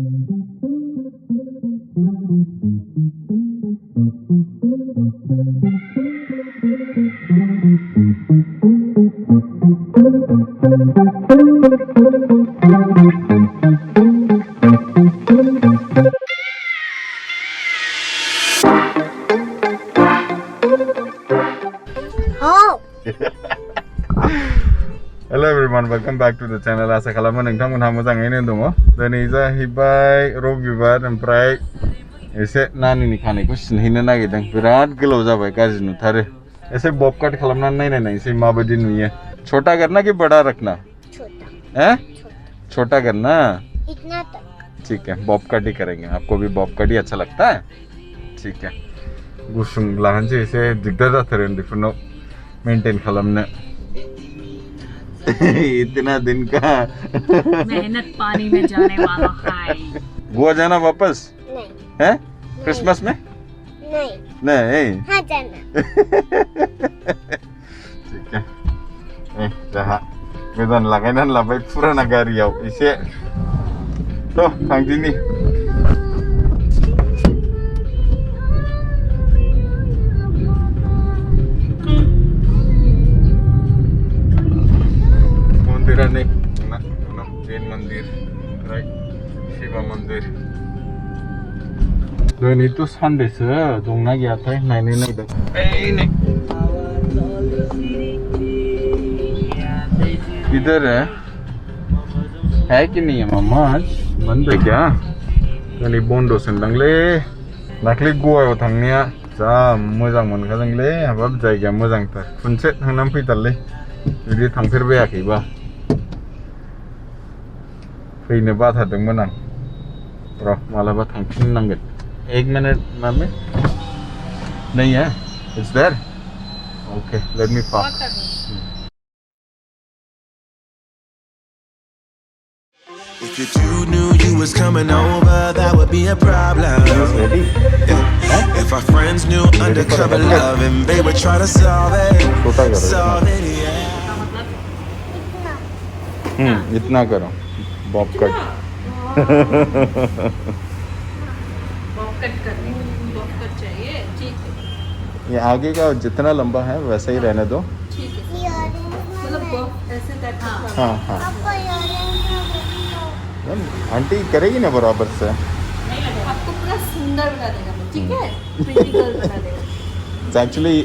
Hello everyone, welcome back to the channel. Asa khalamo nोंथांमोनहा मोजाङैनो दङ। दिनै जाहैबाय रबिबार ओमफ्राय एसे नानिनि खानायखौ सिनहैनो नागिरदों। बिराद गोलाव जाबाय, गाज्रि नुथारो। ऐसे बॉब कट खालामनानै नायनायसै माबायदि नुयो। छोटा करना कि बड़ा रखना? छोटा। हैं? छोटा करना? इतना तक। ठीक है, बॉब कट ही करेंगे। आपको भी बॉब कट ही अच्छा लगता है? ठीक है। गुसुं लाहोनोसै, एसे दिगदार जाथारो उन्दैफोरनाव मेंटेन खालामनो। इतना दिन का मेहनत पानी में जाने वाला है। गोवा जाना वापस? नहीं। हैं? क्रिसमस में? नहीं। नहीं। हाँ जाना। ठीक है। जहाँ गोदान लागायनानै लाबाय फुराना गारियाव एसे थ' थांदिनि। मंदिरानो जैन मंदिर, राइट, शिव मंदिर। दिनैथ' सानडेसो, दंना गैयाथाय नायनो नागिरदों। इधर है कि नहीं है मामा? आज बंद है क्या? दिनै बन्द'सो होनदांलै। दाख्लै गवायाव थांनाया जा मोजां मोनखादोंलै, हाबाब जायगाया मोजांथार। खनसे थांनानै फैथारलै, बिदि थांफेरबायाखैबा। फैनो बाथारदोंमोन आं। र' मालाबा थांफिननांगोन। एक मिनट मम्मी, नहीं है? It's there? Okay, let me pass. If you two knew you was coming over, that would be a problem. Ready? Yeah. If our friends knew undercover love and they would try to solve it, solve it, yeah. इतना करो, Bob cut. Bob cut करनी, Bob cut चाहिए, ठीक है। ये आगे का जितना लंबा है वैसा ही रहने दो। ठीक है, मतलब बॉब ऐसे टाइप का। हाँ हाँ। आंटी करेगी ना बराबर से? आपको पूरा सुंदर बना देगा, ठीक है, प्रीटी गर्ल बना देगा। एक्चुअली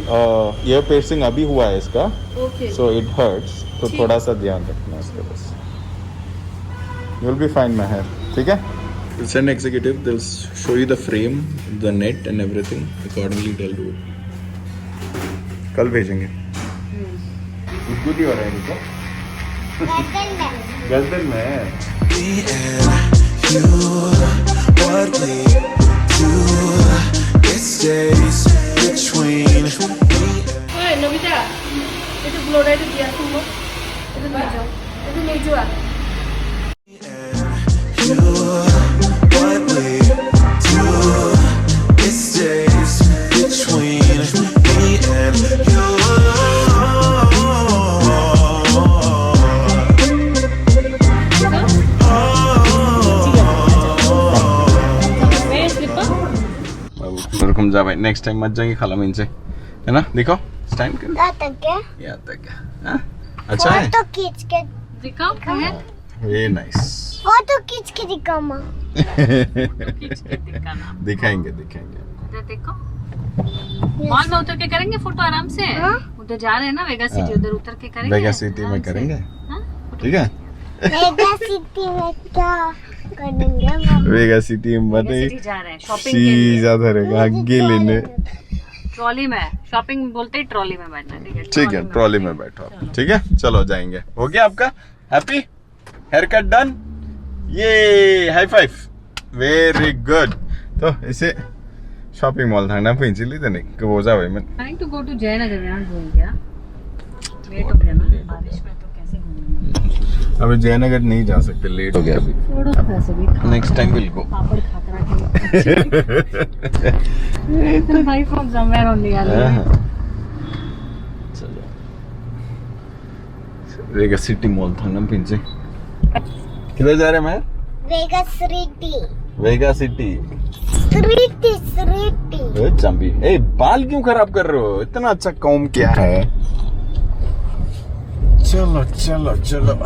ईयर piercing अभी हुआ है इसका, ओके, so it hurts, तो थोड़ा सा ध्यान रखना इसका बस। You'll be fine, my hair, ठीक है? We'll send executive, they'll show you the frame, the net and everything. Accordingly they'll do it. कल भेजेंगे। गुड ही हो रहा है इनको। गर्दन में। Me and you, what we do, it stays between me and ओए नविता, ये तो ब्लोराइड दिया तुमको, ये तो ले जाओ you, what we do, it stays between me and you. रुकम जाबाय, नेक्स्ट टाइम मोजाङै खालामहैनोसै, है ना? देखो स्टैंड कर। या तक हां, अच्छा है। फोटो खींच के दिखाओ, है वेरी नाइस। फोटो खींच के दिखाओ मां। खींच के दिखाना, दिखाएंगे। उधर देखो, मॉल में उतर के करेंगे फोटो आराम से। उधर जा रहे हैं ना वेगा सिटी, उधर उतर के करेंगे। वेगा सिटी में करेंगे, ठीक है? वेगा सिटी में क्या करेंगे? वेगा सिटी में जा रहे हैं शॉपिंग के लिए। सीधा धरेगा आगे लेने। ट्रॉली में शॉपिंग बोलते ही ट्रॉली में बैठना, ठीक है, ट्रॉली में बैठो, ठीक है? चलो जाएंगे। हो गया आपका हैप्पी? Hair cut done? ये हाई फाइव, वेरी गुड। तो इसे शॉपिंग मॉल थांना फैनसैलै दिनै, गोबाव जाबायमोन। Trying to go to Jayanagar, यहाँ घूम गया। लेट हो गया ना बारिश में, तो कैसे घूमेंगे? अभी जयनगर नहीं जा सकते, लेट हो गया अभी। Next time will go. पापड़ खाकरा के तो भाई फ्रॉम समवेयर ओनली यार। चलो वेगा सिटी मॉल थांना फैनसै। किधर जा रहे हैं मैं? Vegas City. वेगा सिटी City. चंपी ए बाल क्यों खराब कर रहे हो इतना अच्छा कॉम क्या है चलो चलो चलो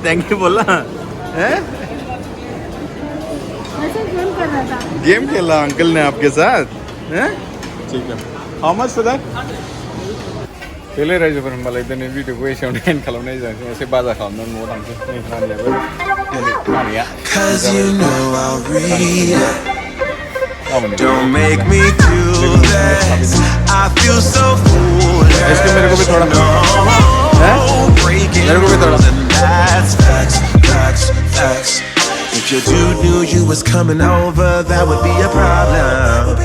थैंक यू बोला हैं गेम खेला अंकल ने आपके साथ हैं ठीक है हाउ मच फॉर दैट पहले राइज पर मलाई दिनै भिडियोखौ एसेयावनो एन्ड खालामनाय जायासै एसे बाजा खालामनानै न'आव थांसै नानियाबो नानिया Cause you know I'll read it. Don't make me do this. I feel so foolish. मेरे को भी थोड़ा Breaking rules and that's facts, facts, facts. If your dude knew you was coming over, that would be a problem.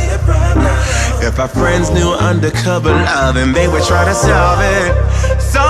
If our friends knew undercover love and they would try to solve it. So